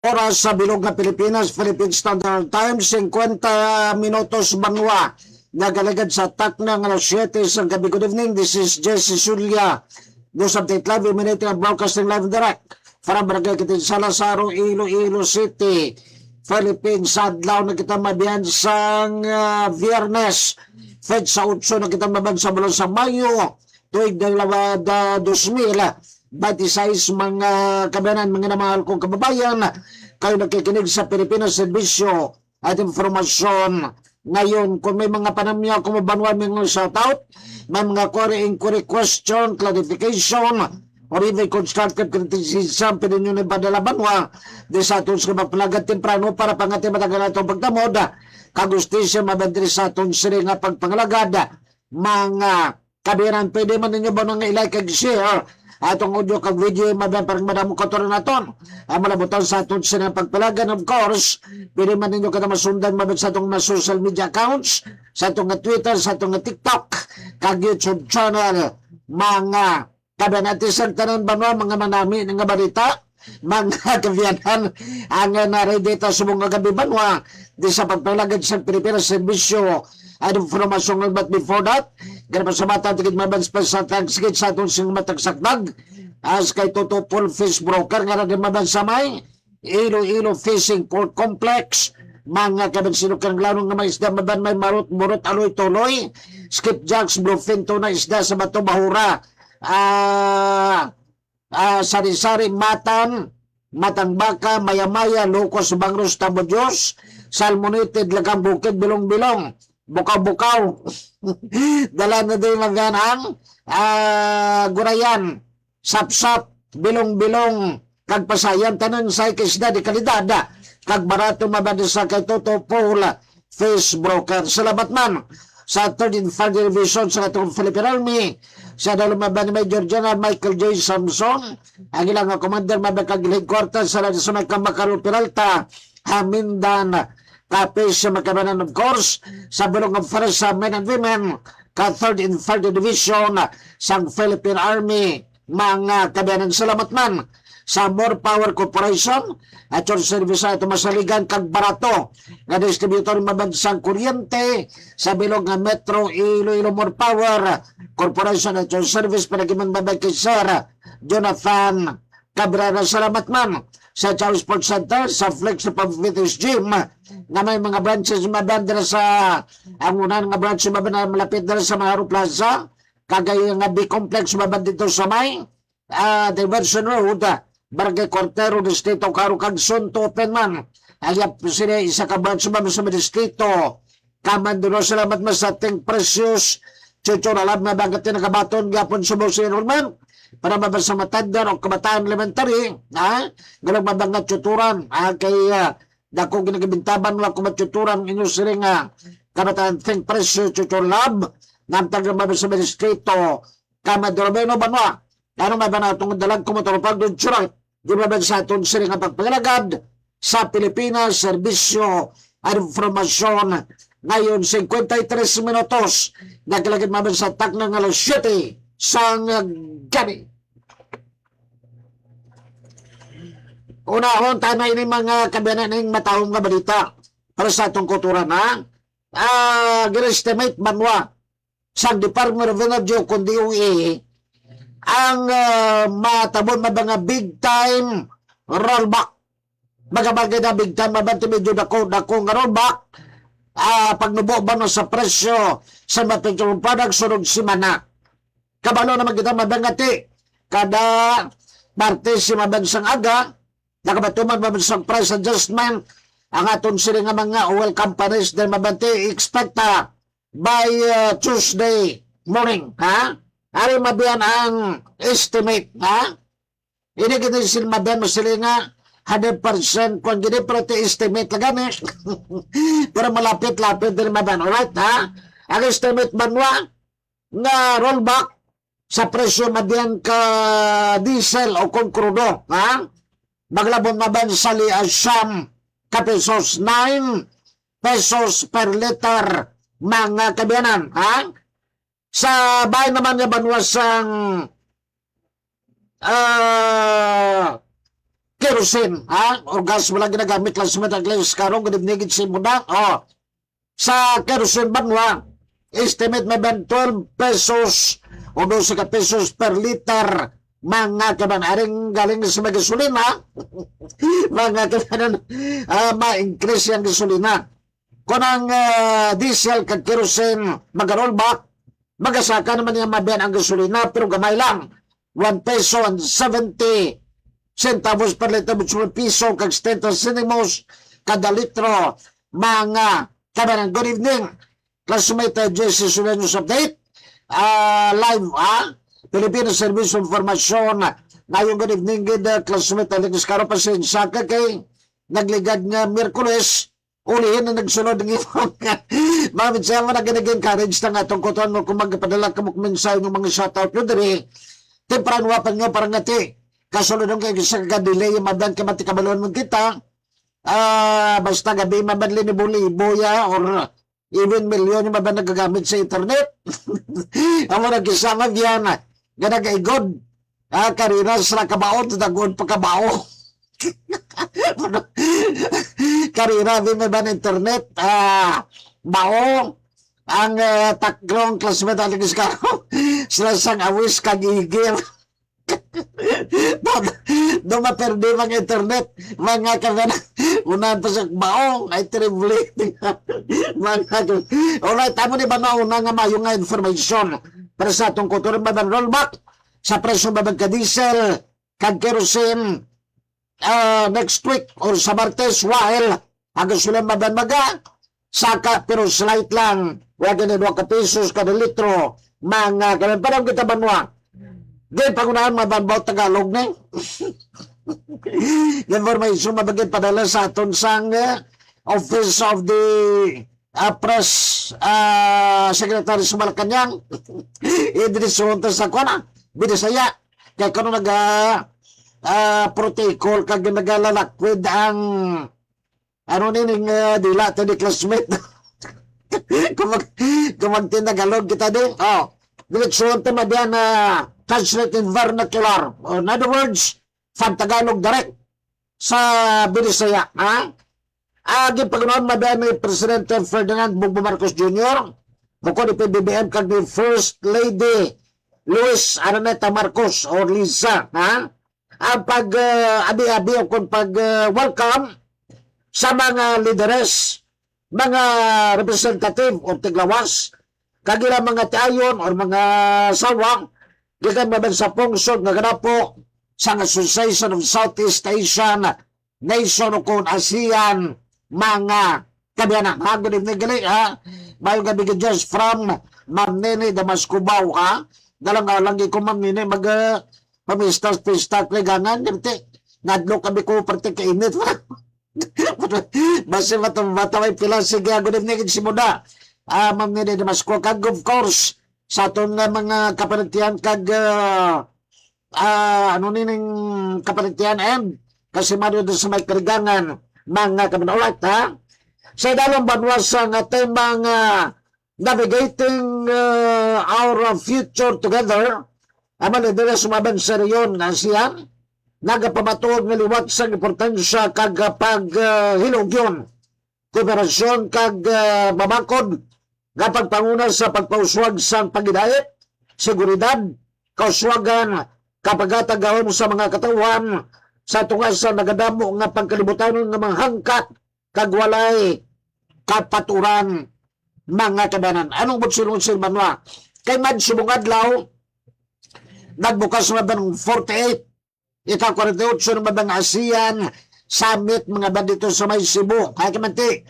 Oras sa bilog nga Pilipinas, Philippine Standard Time, 50 minutos banwa. Nagalagad sa tak ng alas 7 sa gabi. Good evening, this is Jesse Zulia. News Update Live, iminite ang broadcasting live direct. Para barangay kitin sa Lazaro, Iloilo City, Philippines. Adlaw na kita mabiyan sa Viernes. Fed sa 8 na kita mabiyan sa bulan sa Mayo. Tuig ng 2026 mga kabayanan, mga namahal kong kababayan, kayo nakikinig sa Pilipinas Serbisyo at Informasyon. Ngayon, kung may mga panamya, kung mabanwan mga shoutout, may mga inquiry, question, clarification, or even constructive criticism, pwede nyo na ipadala banwa, di sa atong sa mapalagat temprano para pangati matagal na itong pagdamod, kagustisya mabandri sa atong siri nga pagpangalagad, mga kabayanan, pwede man ninyo ba nang i-like and share, atong audio kag video madan parang madamo katuran naton ang malabutan sa aton sa pagpalagan. Of course, pwede man ninyo kada masundan mabag sa atong social media accounts, sa atong Twitter, sa atong TikTok kag YouTube channel. Mga kabanatisan tanan banwa, mga manami nga balita, mga kabiyanan ang naredita sa mga gabi banwa di sa pagpalagad sa Pilipinas Serbisyo at Informasyon. But before that, ganun pa sa mata, tigid mabans pa sa tagsigit sa atong sing matagsakdag as kay Toto Full Fish Broker nga rin mabans sa may Iloilo Fishing Port Complex. Mga kabansinok kang lanong nga may isda maban, may marot-murot, aloy-tuloy, skipjacks, bluefin, tuna, isda sa bato, bahura, sari-sari, matang baka, maya-maya, lukos, bangros, tabodyos, salmonite, lagang bukid, bilong-bilong, bukaw-bukaw, dala na din ang gurayan, sap-sap, bilong-bilong, kag pasayan, tanan sa ikisda di kalidad, kag barato mabadi sa kay Toto Full Fish Broker. Salamat man sa 3rd Infantry Division sa atong Philippine Army, sa dalumaban ni Major General Michael J. Samson, ang ilang commander mabakag headquarters sa National Macarol Peralta, Hamindan, Kapis sa Makabanan, of course, sa Bulong of Forest sa Men and Women, ka 3rd Infantry Division sa Philippine Army. Mga kabayanan, salamat man sa More Power Corporation at your service sa ito masaligan kag barato nga distributor mabansang kuryente sa bilog nga Metro Iloilo More Power Corporation at your service panagiman babay kay Sir Jonathan Cabrera. Salamat man sa Chow Sports Center, sa Flex Fitness Gym na may mga branches mabandra sa ang unan nga branch mabandra malapit na sa Maharo Plaza, kagaya nga B-Complex maband dito sa may Diversion Road, Barangay Cortero, Distrito Caro, kag Sunto Open man. Ayap sila isa ka branch man sa Distrito Kamandulo. Salamat man sa ating precious Chuchor Alam na bagat na kabaton gapon sa Bosi Enrollment para mabasa matandar o kabataan elementary, galang mabangat chuturan, kay dako ginagabintaban lang kumatsuturan inyo sila nga kabataan think precious Chuchor Lab namtag na mabasa sa Distrito Kamandulo. Beno banwa, ano mabana itong dalag kumatulapag doon tsurat, di ba sa itong sila nga pagpagalagad sa Pilipinas Serbisyo at Informasyon. Ngayon, 53 minutos, naglagad maman sa tak ng alas 7 sa gabi. Unahon, tayo ini mga kabiyanan ng matahong nga balita para sa itong kuturan, gina-estimate banwa sa Department of Energy o kundi UE ang matabon mga big time rollback. Magabagay na big time mabanti medyo dako nga rollback. Pagnubo ba no sa presyo sa petroleum products sunod simana. Kabalo naman kita mabangati kada martes si mabansang aga nakabatuman mabansang price adjustment ang aton sila nga mga oil companies na mabanti expect by Tuesday morning, ari mabiyan ang estimate, Ini kita sila mabiyan mo sila nga 100% kung gini pero estimate lang gani. Pero malapit-lapit din mabiyan. Alright, Ang estimate banwa nga rollback sa presyo mabiyan ka diesel o kung crudo, maglabon mabiyan sa liasyam ka pesos, 9 pesos per liter, mga kabiyanan, Sa bahay naman niya banwasang kerosene, ha? O gas wala ginagamit lang sa Madagascar karong ganibnigid si Muna. O, sa kerosene banwa, estimate may ben 12 pesos o 12 ka pesos per liter mga kaban aring galing sa mga gasolina mga kaban ma-increase yung gasolina kung ang diesel kag kerosene mag-rollback magasaka naman yung mabiyan ang gasolina pero gamay lang 1 peso and 70 centavos per liter 1 piso kag 70 centimos kada litro mga kaban. Good evening classmate Jesse Sulenos update live Filipino Service of Information ngayong good evening good classmate Alex Caro pasensya ka kay nagligad nga Miyerkules ulihin na nagsunod ng iyong mamit siya mo na encourage na nga tungkutan mo kung magpadala ka mo mensahe ng mga shoutout nyo diri temprano wapan nyo parang ngati kasunod ng kayo sa kadelay madan ka mati kabalon mo kita basta gabi mabadli ni Buli-Ibo ya or even milyon yung maban nagagamit sa internet ang mga nagkisama yan ganagaigod karina sa kabao tadagon pa kabao karina din may ban internet bao ang taklong classmate Alex Caro sila sang awis kagigil dumaperde mga internet mga kabana unahan pa sa baong ay terribly mga alright tamo ni ba na una nga mayo nga information para sa atong kultura babang rollback sa presyo babang ka diesel kag kerosene next week or sa Martes while hanggang sulang babang maga saka pero slight lang wag na 2 pesos kada litro mga kabana parang kita banwa Gay pangunahan mabanbaw Tagalog na information mabagay padala sa aton sang Office of the Press Secretary sa Malacanang Idris Hunter sa kuna Bidisaya kay kano protocol kag nagalalakwid ang ano nining dila to di classmate kung magtinagalog kita din direksyon ta madiyan translated vernacular. In other words, Tagalog direct sa Binisaya. Agi pagnoon mabiyan ni Presidente Ferdinand Bongbong Marcos Jr. Bukod ni PBBM kag ni First Lady Luis Araneta Marcos or Lisa. Ang pag-abi-abi o kung pag-welcome sa mga lideres, mga representative o tiglawas, kagila mga tiayon o mga sawang, gikan maban sa pungsod nga ganapo sa Association of Southeast Asian Nation o kung ASEAN mga kabiyanan. Good evening gali mayong gabi ka just from Ma'am Nene Damascubaw dalang lagi ko Ma'am Nene mag pamistas-pistas legangan nirti nadlo kami ko parte kainit basi mataway pila sige good evening si Muda Ma'am Nene Damascubaw kag of course sa aton nga mga kapanitian kag ano nining kapanitian and kasi Mario doon sa may karigangan mga kapanaulat sa dalawang banwasa nga temang navigating our future together aman nila sumabang sa riyon nga siya nagapamatuog nga liwat sa importansya kag hilogyon kooperasyon kag babakod nga pagpanguna sa pagpauswag sa pagidayet, seguridad, kauswagan, kapag-atagawin sa mga katawan, sa tungas sa nagadamo nga pagkalibutan ng mga hangkat, kagwalay, kapaturan, mga kabanan. Anong butsilong-sil manwa? Kay Mad Subungadlaw, nagbukas na ba ng 48, ika-48 na ba ng ASEAN Summit, mga ba dito sa may Cebu. Kaya kamanti,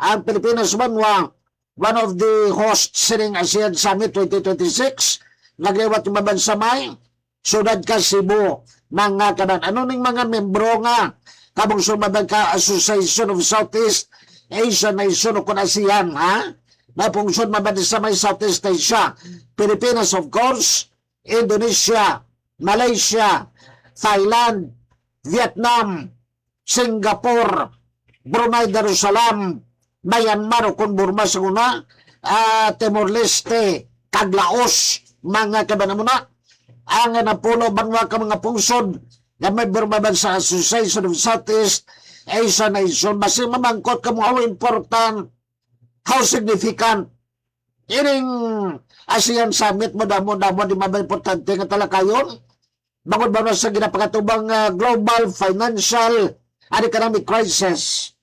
ang Pilipinas manwa, one of the hosts sining ASEAN Summit 2026 nagliwat yung mabansa may sudad ka Cebu mga kanan ano ning mga membro nga kabong sumabag ka Association of Southeast Asian Nation o kun ASEAN na pungsod mabansa may Southeast Asia Pilipinas of course Indonesia Malaysia Thailand Vietnam Singapore Brunei Darussalam Myanmar o kung Burma sa una, Timor-Leste, Kaglaos, mga kabanamuna, ang napulo banwa ka mga pungsod na member maban sa Association of Southeast Asian Nation, basi mamangkot ka mo how important, how significant ining ASEAN Summit mo damo di mabay importante nga talakayon bangod ba sa ginapakatubang global financial and economic crisis.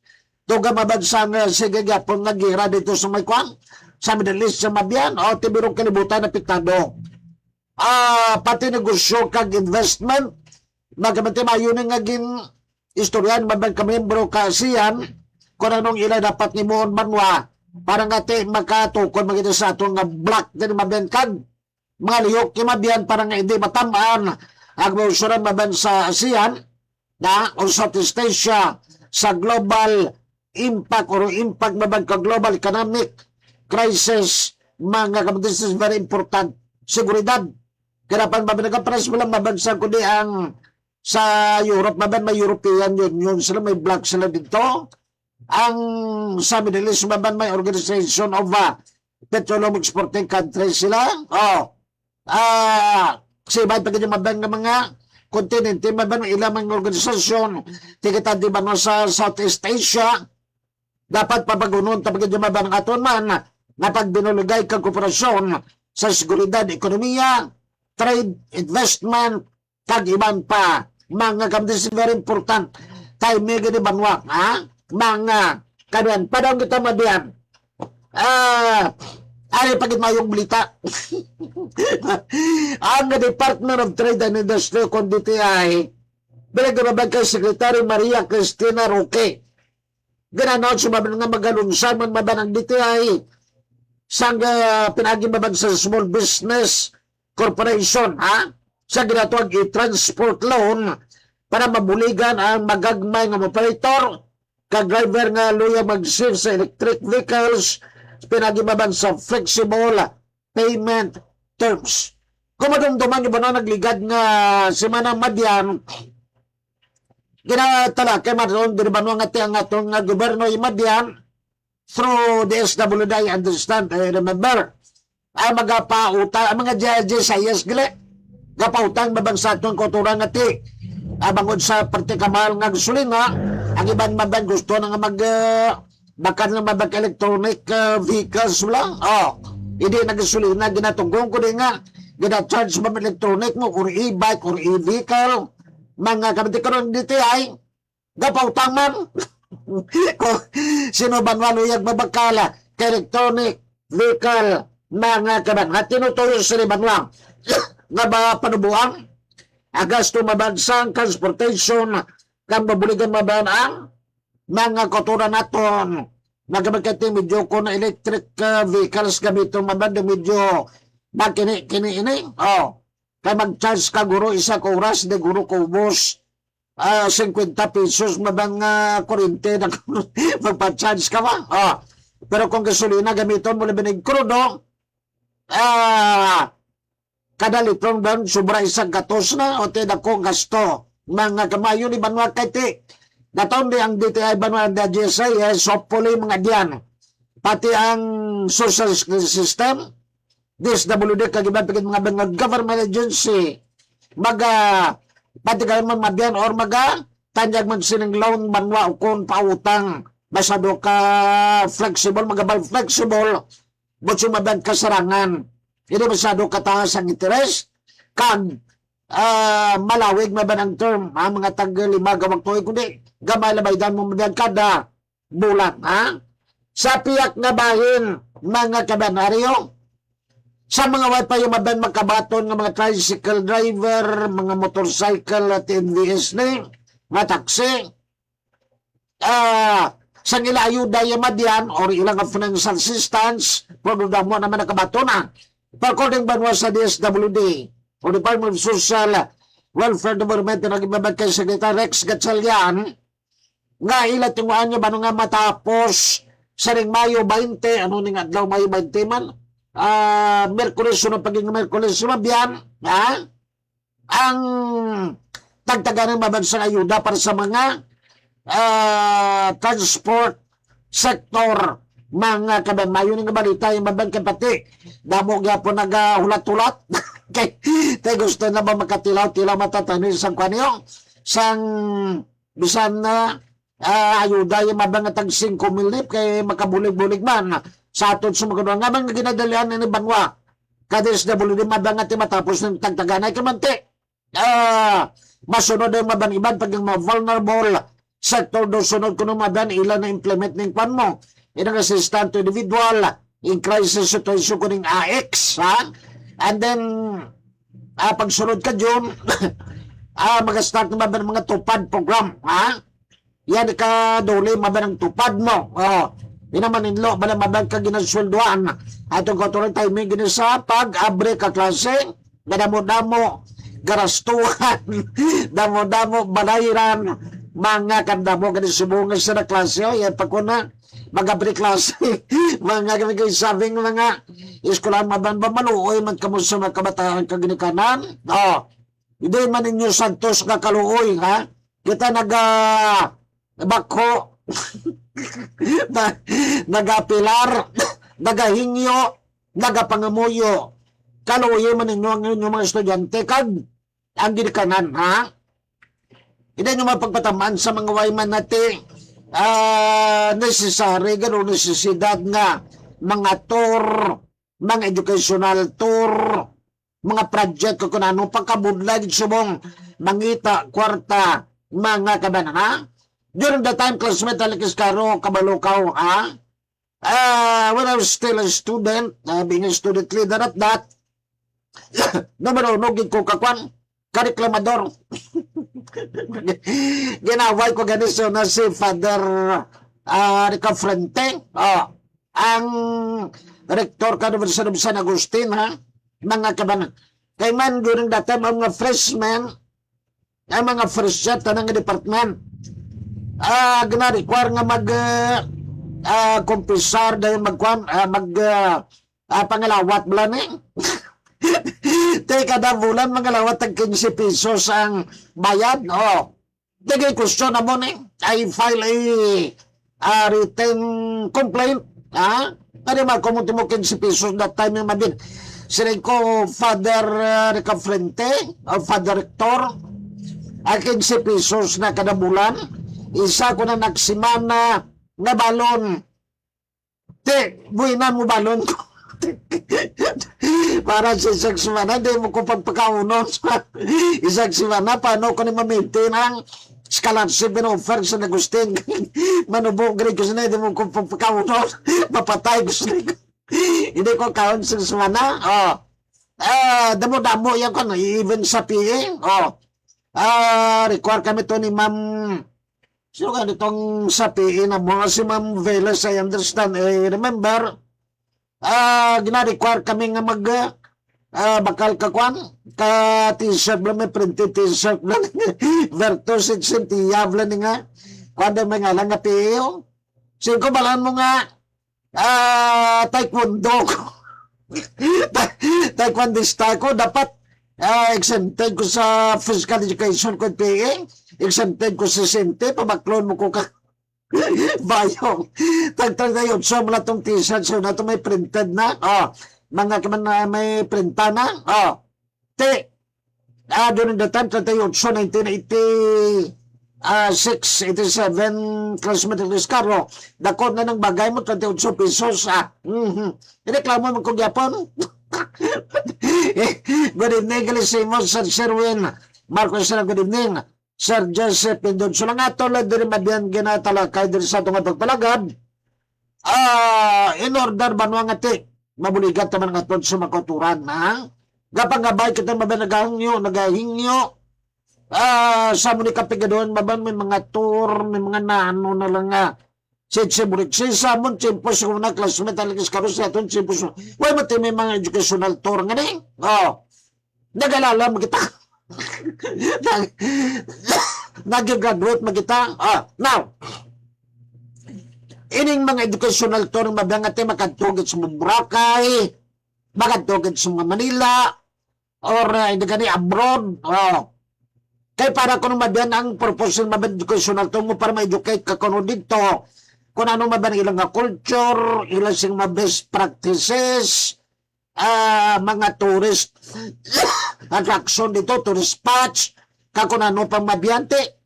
Tuga mabansang sige gyapon nga gira dito sa may kwan sa Middle East sa mabiyan o tibirong kalibutan na pitado. Pati negosyo kag investment magamati mayo nga gin istoryan mabang kamembro ka ASEAN kung anong ila dapat ni Moon Banwa para nga te makatukon magito sa atong nga black din mabenkag mga lihok kimabiyan para nga hindi matamaan ang mausuran maban sa ASEAN na o Southeast Asia sa global impact or impact maban ka global economic crisis mga kapatid is very important. Seguridad karapan maban nagkaparas mo lang mabansa kundi ang sa Europe maban may European Union sila may black sila dito. Ang sa Middle East maban may Organization of Petroleum Exporting Countries sila. Kasi ba't pag maban ng mga kontinente, maban ng ilang mga organisasyon, tigatan di ba no, sa Southeast Asia, dapat papagunon tapos maban ng aton man na pagbinulugay kang kooperasyon sa seguridad, ekonomiya, trade, investment, kag iban pa. Mga kamdis very important. Tayo may gani banwa, mga kanan padang kita madiyan ay pagit mayong balita ang Department of Trade and Industry kung DTI binagabag kay Secretary Maria Cristina Roque ginanaw sumabang nga magalunsan man maban ang DTI sang pinaging maban sa Small Business Corporation sa ginatuag i-transport loan para mabuligan ang magagmay ng operator kag driver nga luya mag-save sa electric vehicles pinagimaban sa flexible payment terms. Kung madumduman yung ba na nagligad nga semana madyan ginatala kay madron diribano nga ti ang atong gobyerno imadyan through the SWD I understand remember ay magapauta ang mga judges sayas gili gapautang babang sa atong kauturan nga ti abangod sa partikamal nga gasolina ang iban maban gusto na nga bakan nga mabag electronic vehicles lang. Hindi nagasolina ginatugong ko din nga gina-charge ba electronic mo or e-bike or e-vehicle. Mga kabiti karon dito ay gapautang man. Kung sino ba waluyag mabagkala ka electronic vehicle mga kaban. At tinutuyo sa liban lang nga ba panubuang agas tumabagsang transportation kang mabuligan maban ang mga koturan naton nagabagkati medyo ko na electric vehicles gamiton maban medyo kini ini kay mag-charge ka guro isa ka oras de guro ko ubos 50 pesos mabang kurente na magpa-charge ka ba pero kung gasolina gamiton mo labi ng krudo kada litron ba sobra isang gatos na o tinakong gasto mga kamayo ni Banwa Kaiti nataon di ang DTI Banwa na GSA hopefully mga diyan pati ang social system DSWD kagiban pagit mga government agency pati kayo man mabyan or tanyag man sining loan Banwa o kung pautang masado ka flexible magabal flexible butso mabyan kasarangan hindi masado kataas ang interest kag malawig na ba ng term mga tag-5 gawag tuwi kundi gamay labaydan mo mabiyan kada bulan sa piyak na bahin mga kabanaryo sa mga wifi yung mabiyan makabaton ng mga tricycle driver mga motorcycle at NVS ni mga taxi sa nila ayuda yung madyan or ilang financial assistance produda mo naman nakabato na according Banwa sa DSWD o Department of Social Welfare Development na nagibabag kay Secretary Rex Gatchalian nga ilat yung nga ba nga matapos sa ring Mayo 20 ano ning adlaw Mayo 20 man Merkulis na paging Merkulis mabiyan ang tagtagan ng mabansang ayuda para sa mga transport sector mga kaban mayo ning balita yung mabang kapati damo gyapon nagahulat-hulat Kay gusto na ba makatilaw-tilaw matatanin sang kanyo? Sang bisan na ayuda yung mabangatag 5,000 kay makabulig-bulig man sa aton sumagunong nga man ginadalian ni Banwa kadis na bulig mabangati matapos ng tagtaganay kamanti masunod yung mabangiban pag yung mga vulnerable sector do sunod ko ng maban ilan na implement ng pan mo inang assistant to individual in crisis situation ko ng AX and then pagsunod ka dyan mag-start na maban mga tupad program yan ka duli maban ang tupad mo Inamanindlo, malamabag ka ginasweldoan. Atong kautulang timing gini sa pag-abre ka klase, gadamo-damo, garastuhan, damo-damo, balayran, mga kandamo, gani subungan sa na klase, yan pagkuna, mag-abre klase, mga sabing mga iskulahan maban ba maluoy, man kamo sa mga kabataan kaginikanan, hindi man ninyo santos ka kaluoy, kita bako, nagapilar, nagahingyo, nagapangamuyo. Kaluoy man ninyo ang inyong mga estudyante kag ang ginikanan, Hindi nyo mapagpatamaan sa mga wayman natin necessary, gano'n necesidad nga mga tour, mga educational tour, mga project kung ano, pagkabudlag, subong, mangita, kwarta, mga kabanan, During the time, classmate Alikis Caro, Kabalukaw, when I was still a student, being a student leader at that, namanunogin ko kakwan, kareklamador. Ginaway ko ganiso na si Father Rica Frente, ang rektor ka University of San Agustin, mga kabanan. Kay man, during that time, ang mga freshmen, ang mga fresh jet, ng department, gina-require nga kumpisar dahil pangalawat bala Teka na bulan, mangalawat tag 15 pesos ang bayad. Tigay question na mo I file a written complaint. Ano ba, kumuti mo 15 pesos that time yung mabin. Sila ko, Father Rica Frente, Father Rector, 15 pesos na kada bulan. Isa ko na nagsimana nga balon. Buinan mo balon ko. Para sa isang simana, di mo ko pagpakaunon. Isang simana, paano ko ni ma-maintain ang scholarship and offer sa Agustin. Manubong gari ko sila, di mo ko pagpakaunon. Mapatay ko sila. Hindi ko kaon sa simana. Damo-damo yan ko, even sa PA. Require kami to ni Ma'am so ganitong sapiin na mga si Ma'am Velas, I understand, remember, gina-require kami nga bakal kakwan, ka t-shirt lang, may printed t-shirt lang, vertus et sentiyav lang nga, kwanda may nga lang nga piyo. Singko balan mo nga, taekwondo ko. Taekwondista ko, dapat exempted ko sa physical education ko PA, exempted ko sa sente, pabaklon mo ko ka bayong. Tag-38 mo na itong t-shirt, so na ito may printed na, mga kaman na may printa na, during the time, 38, 1986, 87, classmate ng Iscaro, dakot na ng bagay mo, 38 pesos, Ireklamo mo kong Japon. Good evening, Kalisimo, Sir Sherwin, Marcos, good evening, Sir Joseph Pindon. So lang ato lang din madiyan ginatalakay din sa itong pagpalagad. In order ba nga ti, mabuligat naman nga itong sumakuturan, Gapangabay kita mabanagahingyo, sa muli kapigadon, maban may mga tour, may mga nano na lang nga. Siburik, samon, simpos, kung na classmate, alikis karos sa itong simpos. Why mo may mga educational tour nga nag-alala mo kita. Nag-graduate mo kita. Now, ining mga educational tour mabangate makatugit sa Boracay, makatugit sa Manila, or hindi gani abroad. Kaya para kung mabiyan ang purpose ng mga educational tour mo para ma-educate ka kung dito, kung ano mabiyan ilang nga culture, ilang sing mga best practices, mga tourist attraction dito, tourist spots, kakunano pang mabiyante.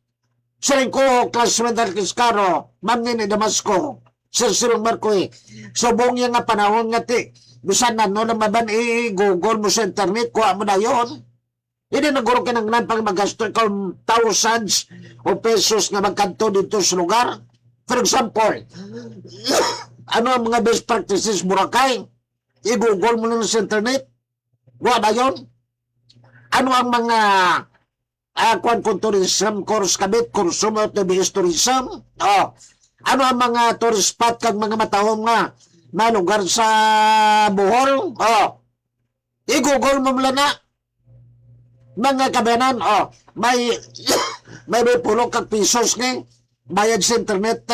Siring ko, classmate ng Kiskaro, ma'am ni Damasco, Sir Sirong Marcoy, subong yung nga panahon nga ti, bisan na no maban i-google mo sa internet, kuha mo na yun. Hindi naguro ka ng pang magasto ikaw thousands o pesos nga magkanto dito sa lugar. For example, ano ang mga best practices Boracay? I-google mo na sa internet. Kuha na yun. Ano ang mga kung tourism course kabit, consumer to base tourism? Oh. Ano ang mga tourist spot kag mga matahong nga na lugar sa Bohol? Oh. I-google mo mula na. Mga kabanan, oh, may pulo kag pisos ng bayad sa internet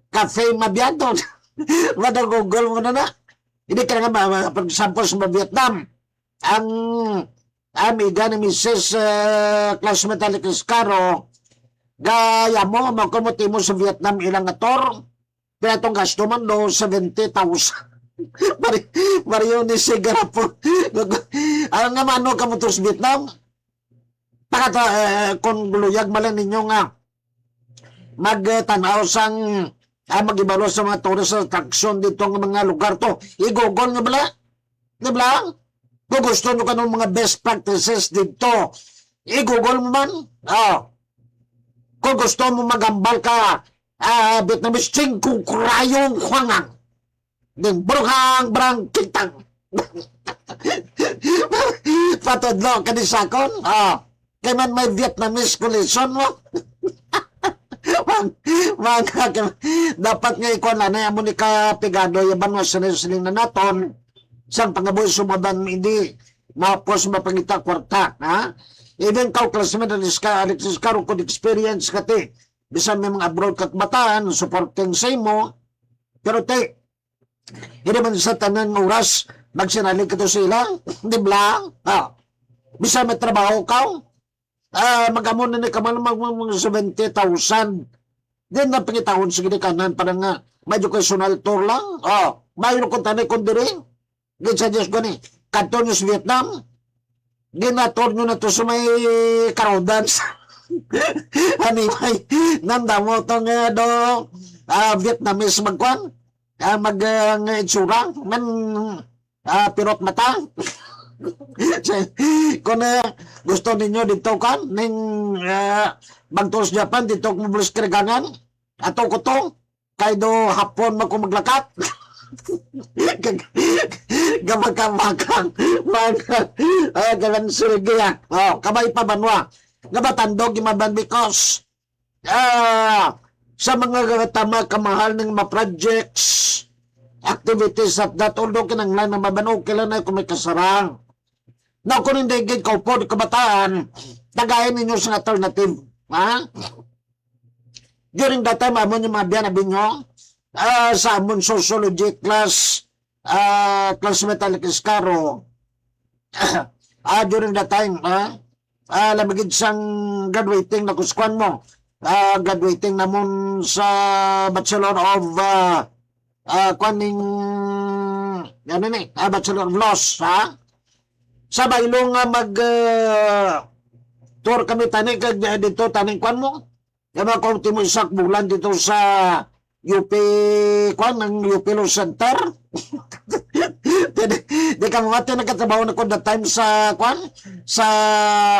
cafe mabiyado. Wala Google mo na na. Hindi ka nga, for example, sa Vietnam, ang amiga ni Mrs. Classmate Alex Caro, gaya mo, magkumuti mo sa Vietnam ilang ator, kaya itong gasto man do, 70,000. Mario ni Sigara po. Ang nga mano ka mo to sa Vietnam, pakata, kung guluyag malang ninyo nga, magtanaw sang mag-ibalo sa mga tourist attraction dito ng mga lugar to. I-google nyo bala? Di ba? Kung gusto nyo ka ng mga best practices dito, i-google mo man. Oh. Kung gusto mo magambal ka, Vietnamese ching kung kurayong huangang. Din burhang brang kitang. Patudlo ka ni Sakon? Oh. Kaya man may Vietnamese collision mo. Dapat nga ikaw na mo ni Kapigado yaban mo sining na naton sang pangaboy sumadan hindi mapos mapangita kwarta ha even kau classmate Alexis Caro kung experience kati bisan may mga abroad kakbataan supporting sa imo pero te hindi man sa tanan oras magsinalig ka to sila di ba bisan may trabaho ka mag-amon na ni kaman mga 70,000. Then na pangitahon sige ni kanan parang nga may educational tour lang. Oh, mayroon kong tanay kong diri. Gin sa Diyos ko ni kanto nyo sa Vietnam. Ginator nyo na to sa may karodans. Anyway, nanda mo itong Vietnamese magkwan. Mag-itsura. Pirot mata. Kung gusto ninyo dito kan ning Bangtos Japan dito ko mablos kiragangan ato ko to kay do hapon mako maglakat gamakamakan galan surigya kamay pa banwa gabatandog imaban because sa mga tama kamahal ng mga projects activities at that although kinanglan na mabanog kailan na kung may kasarang. Now, kung hindi kayo po di kabataan, tagayin ninyo sa alternative. Ha? During that time, amon yung mga biyanabin nyo, sa amon sociology class, classmate Alex Caro, during that time, lamagid sang graduating na kuskuan mo, graduating namon sa Bachelor of Bachelor of Laws, ha? Sa baylo nga tour kami tani kag dito taning kwan mo. Kaya kaunti mo isak bulan dito sa UP kwan ng UP Law Center. Di ka mga nagkatrabaho na ko that time sa kwan sa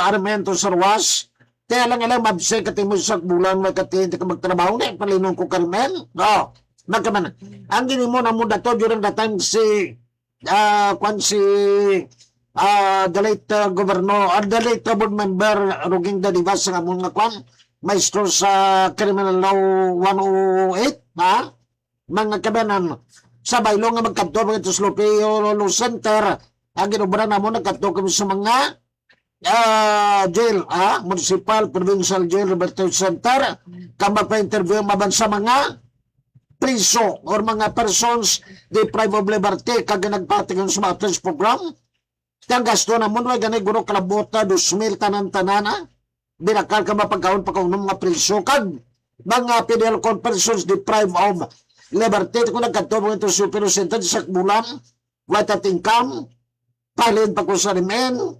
Armento Sarwas. Kaya lang mabse kati mo isak bulan may kati hindi ka magtrabaho na palinong ko Carmel. No. Magkaman. Ang gini mo na mo dato during that time si kwan si the late governor or the late board member Ruging Dadivas sa among nga kwan maestro sa criminal law 108 ha mga kabanan sa baylo nga magkadto mga ito sa Law Center ang ginubra na mo nagkadto kami sa mga jail municipal provincial jail Roberto Center kamba pa interview maban sa mga priso or mga persons deprived of liberty kag nagpatigan sa mga program. Ang gasto na mo na ganay guro kalabota 2,000 tanan-tanana. Binakal ka mapagkaon pa kung mga priso kag mga penal persons deprived of liberty. Kung nagkanto mo ito Superior Center sa bulan, what at income, palin pa ko sa rimen,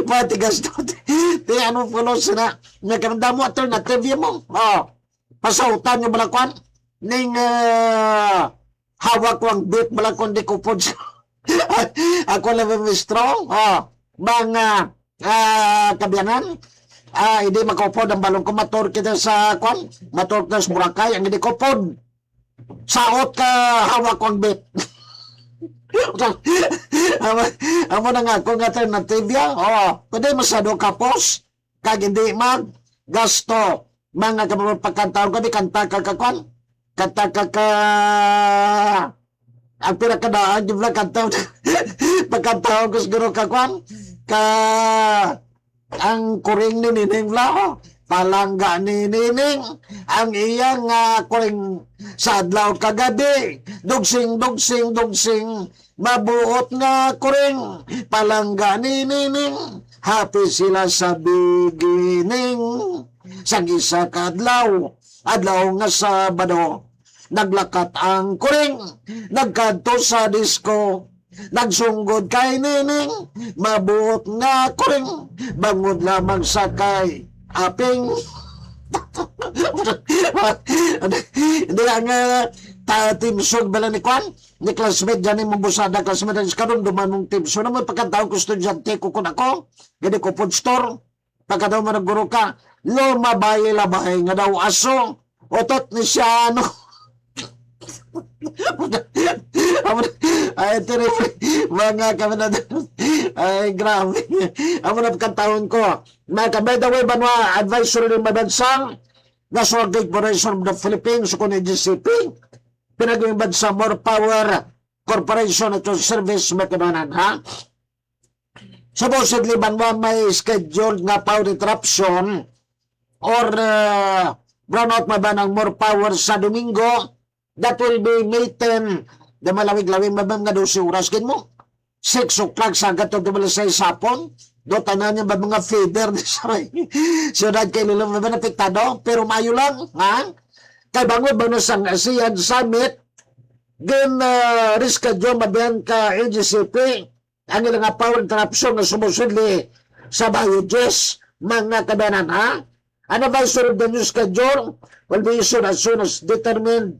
pati gasto, di ano po sila, nagkanda mo alternative mo, pasautan yung balakwan, ning hawak ko ang bit balakwan di ko po ako lang strong, mga kabiyanan, hindi makupod ang balong ko, matur kita sa kwan, matur kita sa Boracay, ang hindi kupod, saot ka hawak ko ang bit. Amo na nga kung alternative kundi masado kapos kag hindi mag gasto mga kapagkantaon ko di kanta kakakwan kanta kaka ang pinakadaan yung lang kantaon pagkantaon ko siguro kakwan ka ang kuring ni Nining Lao palangga ni Nining ang iyang kuring sa adlaw kagabi dugsing mabuot nga kuring palangga ni Nining happy sila sa beginning sa isa ka adlaw nga Sabado naglakat ang kuring nagkadto sa disco nagsunggod kay Nining mabuot nga kuring bangod lamang sakay aping hindi ang timsog bala ni Kwan ni classmate dyan yung mabusada classmate dyan karon duman mong timsog naman pagkataon ko estudyante ko kun ako gani ko food store pagkataon mo nagguro ka lumabay-labay nga daw aso otot ni siya ano ay tiri mga kamanad ay grabe amo na pagkataon ko mga by the way banwa advisory ng mabansang National Corporation of the Philippines kung GCP pinagawing bansa More Power Corporation at service mechanism ha supposedly banwa may scheduled nga power interruption or brownout mabanang More Power sa Domingo that will be May 10 na malawig-lawig mabang nga 12 oras kin mo 6 o'clock sa gatong tumalasay sapon do tanan niya ba mga feeder di saray siyudad kay lulang na napiktado pero mayo lang ha kay bangod ba na sang ASEAN Summit gen reschedule mabiyan ka AGCP ang ilang power interruption na sumusudli sa Bayujes mga kabanan ha an advisory of the new schedule will be issued as soon as determined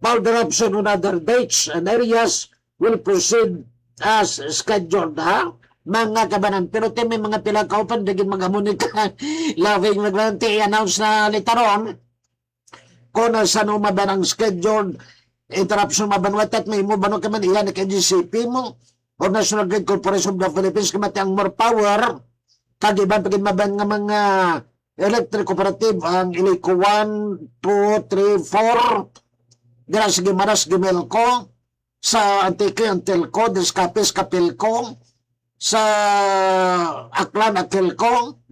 power interruption on other dates and areas will proceed as scheduled ha mga kabanan pero may mga pila kaupan daging magamunik loving naglanti i-announce na litaron kung saan maban ang scheduled interruption mabanwatat may mo bano kaman iyan kay GCP mo o National Grid Corporation of the Philippines kamati ang More Power kagiban pagin maban nga mga electric cooperative ang Iliko 1, 2, 3, 4 dira sa Gimaras Gimelco sa Antique Antelco Descapes Capelco sa Aklan Akelco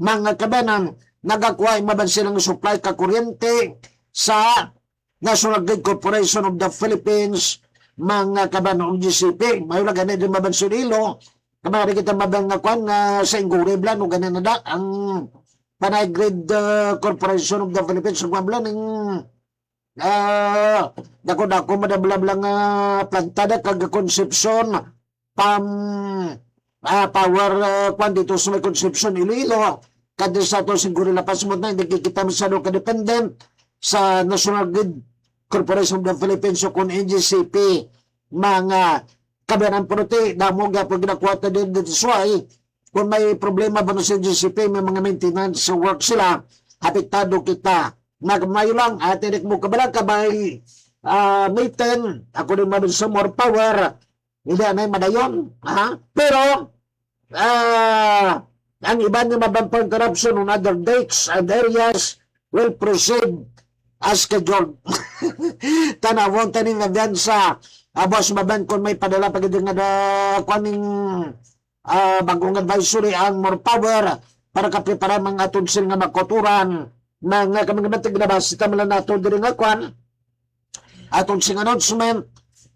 mga kabanan nagakuha maban silang supply ka kuryente sa National Grid Corporation of the Philippines mga kabanan ng GCP mayo na ganit din maban sunilo kamari kita maban nga kwan sa Ingure Blan o ganin na ang Panay Grid Corporation of the Philippines ug mablan ning dako madabla nga plantada kag konsepsyon power kwan dito sa may konsepsyon Iloilo kada sa to siguro lapas mo na hindi kita masyado ka-dependent sa National Grid Corporation of the Philippines o kung NGCP mga kabanan punuti damo nga pag ginakuha din dito suway kung may problema ba no sa NGCP may mga maintenance work sila apektado kita nagmayo lang atinik mo kabalang kabay May 10 ako din mabin sa More Power hindi na madayon ha pero ang iba ni mabang interruption on other dates and areas will proceed as scheduled tanawon tanin na dyan sa boss maban kung may padala pagdating nga kuaning bagong advisory ang More Power para kaprepara mga tunsil nga makoturan mga kamanggamatag na basi tamalan nato diri nga kwan aton sing announcement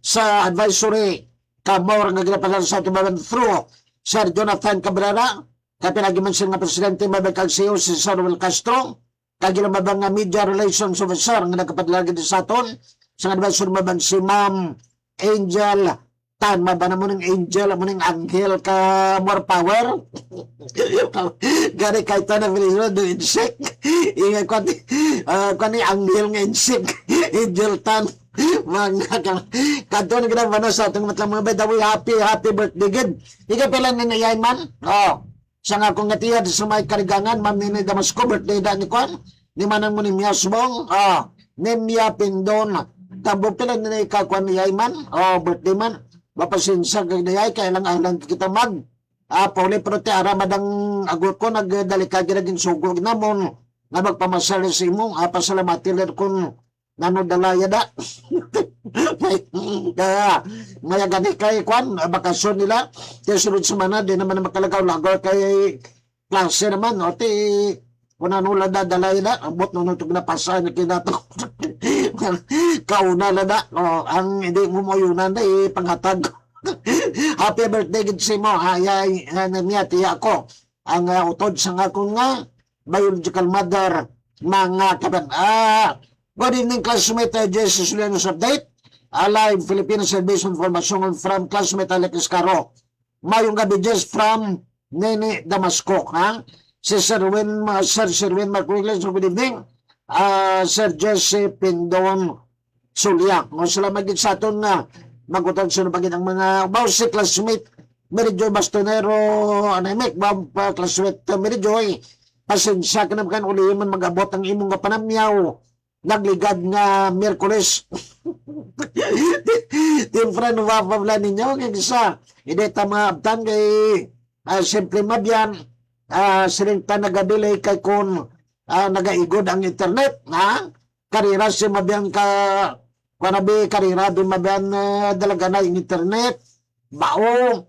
sa advisory kamor nga ginapalan sa tumalan through Sir Jonathan Cabrera kapinagiman siya nga presidente mabagkag CEO si Samuel Castro kagilamabang nga media relations officer nga nakapadlagi sa aton Sa advisor maban si Ma'am Angel Tan, mabana mo ng Angel, mo ng Angel ka more power. Gari kahit na nabilis do insect. Ingay ko ni Angel nga insect. Angel Tan. Mga kanto na ginang mana sa itong matlang mga bedawi, happy birthday gid. Ika pala ninayay man. Sa nga kong natiyad sa may karigangan, Ma'am Nini Damasco, birthday da ni Kwan. Ni manang mo ni Miasbong. Nemya Pindon. Tabo pala ninay kakwan niyay man. Birthday man. Mapasinsa kag dayay kay lang kita mag pauli pero ti aramadang agot ko nagdali ka ginaging sugog namon nga magpamasal sa imo pasalamatin kun nano dalaya da kaya ngaya gani kay kwan bakasyon nila ti sunod semana di naman makalagaw-lagaw kay klase naman o ti kuna nula da dalaya da ambot no tug na pasa ni kinato kauna na da ang hindi mo mayunan da panghatag happy birthday gid si mo ayay niya tiya ko ang utod sa akong nga biological mother mga kaban good evening classmate Jesus Leonos update alive Filipino Service Information from classmate Alex Caro mayong gabi just from Nini Damasco si Sir Sherwin Marquez good evening Sir Jesse Pindon Sulya. Salamat din sa aton na magutang sunubagin ang mga si classmate Mary Joy Bastonero Anemic, classmate Mary Joy. Pasensya ka naman uli man mag-abot ang imong panamyaw. Nagligad nga Miyerkules. Team friend wapabla ninyo kaya isa. Hindi tamabtan kay simple mabyan. Siling ta nagadelay kay kun nagaigod ang internet karira si mabiyan ka kanabi karira doon mabiyan dalaga na yung internet bao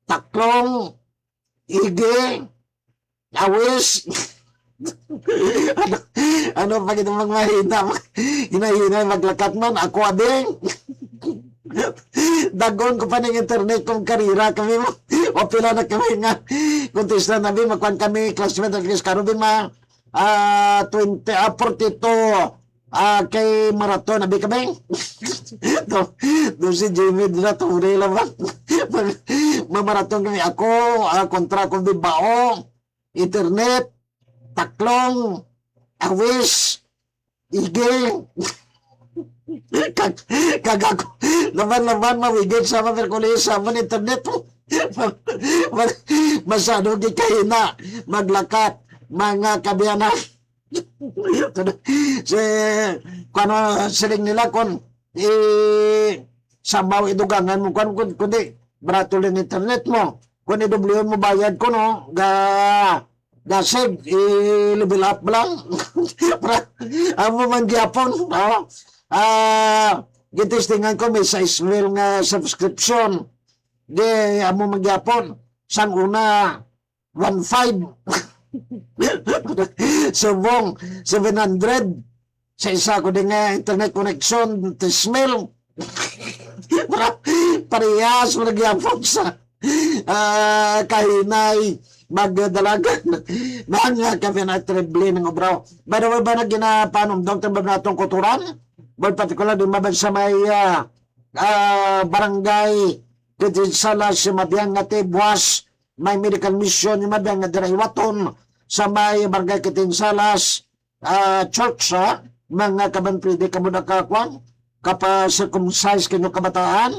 taklong igi awis ano pag itong mga hina maglakat man ako ading dagon ko pa ng internet kung karira kami mo o pila na kami nga kontesta nabi magkuhan kami classmate at least karubin 42 kay marathon nabi kami do si Jimmy na turi lang ba mamarathon kami ako kontra kong bao internet taklong awis igi kagako laban mawigit sa Miyerkules sa internet masyado gikahina maglakat mga kabiyana si kano siling nila kon sabaw idugangan mo kundi baratulin internet mo kung i-W mo bayad ko no gasig i-level up lang amo man gyapon gitistingan ko may size mail nga subscription di amo man gyapon sang una 1.5 subong 700 sa isa ko din nga internet connection tismil parehas magyapon sa kahinay magdalagan mga kami na treble ng obraw by the way ba na ginapanomdong tabab natong kuturan but particular din mabag sa may barangay Kitinsala si mabiyang nga buwas may medical mission yung mabiyang nga diraywaton sa may barangay Kitinsalas church mga kaban pwede ka muna kakwan kapasircumcise kanyo kabataan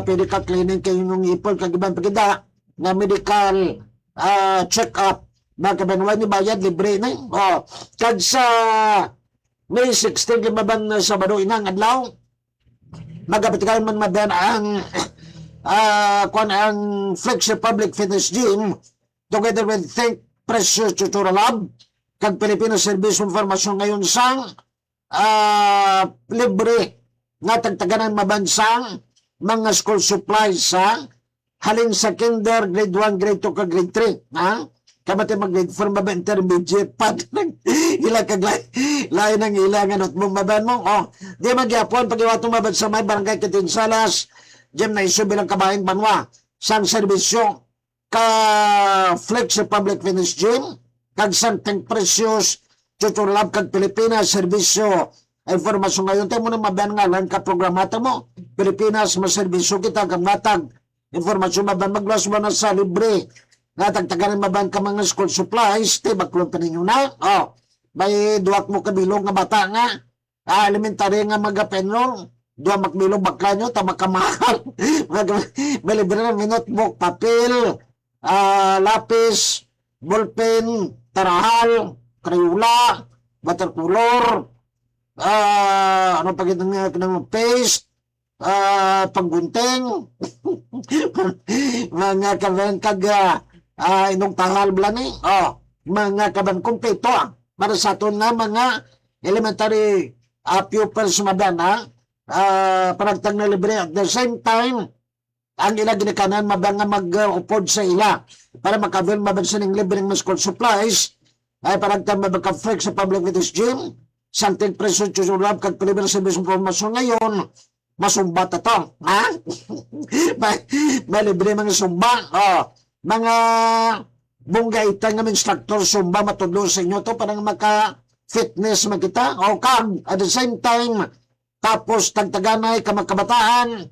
pwede ka cleaning kayo yung ipon kagiban pagkida na medical check up mga kaban wala ni bayad libre na kag sa May 16 limaban na Sabado inang adlaw magapitikan man madan ang ang Flex Public Fitness Gym together with Think Precious Tutorial Lab kag Filipino Service Information ngayon sang libre nga tagtaganan mabansang mga school supplies halin sa kinder, grade 1, grade 2 kag grade 3 kamati mag grade 4 ba intermediate pad ila kag lain ang ilangan at mong maban mo di magyapon pagiwatong mabad sa may barangay Kitinsalas gymnasium bilang kabahin banwa sang serbisyo ka Flex Public Fitness Gym kag sang Think Precious Tutorial Lab kag Pilipinas serbisyo Informasyon ngayon, tayo mo na mabayan nga lang kaprogramata mo. Pilipinas, maservisyo kita, kamatag. Informasyon mabayan, maglas mo na sa libre. Natagtaganan mabayan ka mga school supplies, tayo baklong pa ninyo na. May duwak mo kabilong nga bata nga. Elementary nga mga penrong. Duwa makbilong bakla nyo, tama kamahal. May libre na notebook, papel, lapis, ballpen, tarahal, Crayola, watercolor, ano pa ng paste, paggunting, mga kaban inong tahal blani, mga kaban kompleto, para sa aton nga mga elementary pupils madana, paragtang na libre. At the same time, ang ila ginikanan mabanga mag-upod sa ila para makabil mabansa ng libreng school supplies ay paragtang mabaka-flex sa public fitness gym something preso chusulab kag delivery service informasyon ngayon masumba to ha. may libre mga sumba mga bunggaitan nga instructor sumba matudlo sa inyo to para maka-fitness makita kag at the same time tapos tagtaganay ka magkabataan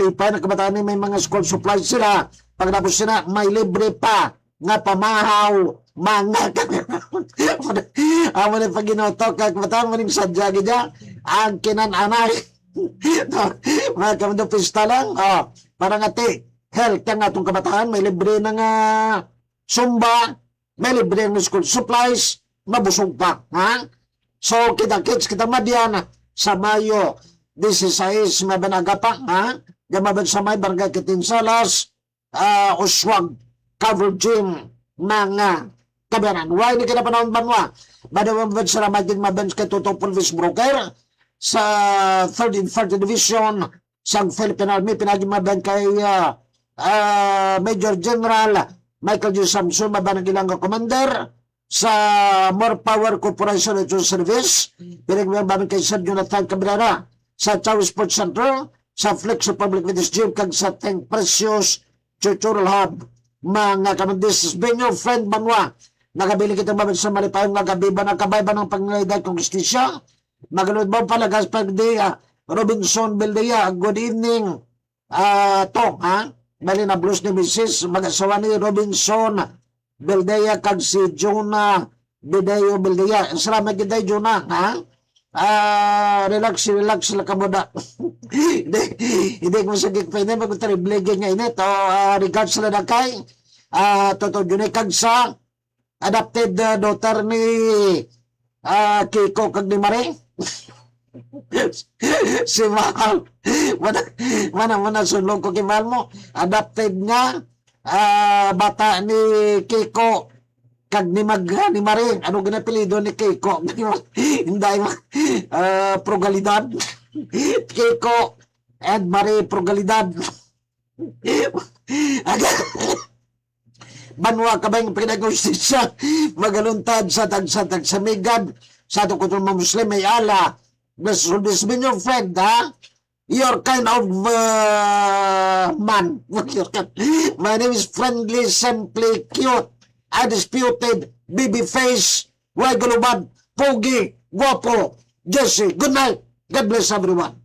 lipay na kabataan may mga school supplies sila pagkatapos sila may libre pa nga pamahaw mga amo na paginoto kag kabataan mo ning sadya gidya ang kinananay mga kamando pista lang para nga ti health ang atong kabataan may libre na nga sumba may libre ng school supplies mabusog pa ha so kita kids kita madyan sa Mayo 16 mabanaga pa ha gamaban sa may barangay Kitinsalas Uswag cover gym mga kabayanan why di kita panahon banwa badawang sa ramagin mabans kay Toto Pulvis Broker sa 3rd and 4th Division sa Philippine Army pinagimaban kay Major General Michael G. Samson mabanang ilang commander sa More Power Corporation Regional Service pinagmaban kay Sir Jonathan Cabrera sa Chow Sports Center sa Flex Public Fitness Gym kag sa Teng Precious Cultural Hub mga kamandis Benyo friend banwa nakabili kita ba sa malipayong nagabiba ng kabayba ng pangayday kong justisya magalod mo palagas pagdiya Robinson Beldea good evening to ha bali na blues ni Mrs. mag-asawa ni Robinson Beldea kag si Jonah Bideo Beldea salamat giday Jonah ha relax lang ka muna. Hindi ko sagik pa ini mag-terrible nga ini to regards sila na kay Toto Juni kag sa adopted daughter ni Kiko kag ni Mare si Mahal mana sulong ko kimal mo adopted nga bata ni Kiko kag ni Mare ano ginapilido ni Kiko hindi Progalidad Kiko and Mare Progalidad banwa ka ba yung pinag-ustisya magaluntad sa tag sa migad sa ito kutong mga Muslim may ala this been your friend ha your kind of man my name is Friendly Simply Cute Undisputed, baby face, white galubad, pogi, guapo, Jesse. Good night. God bless everyone.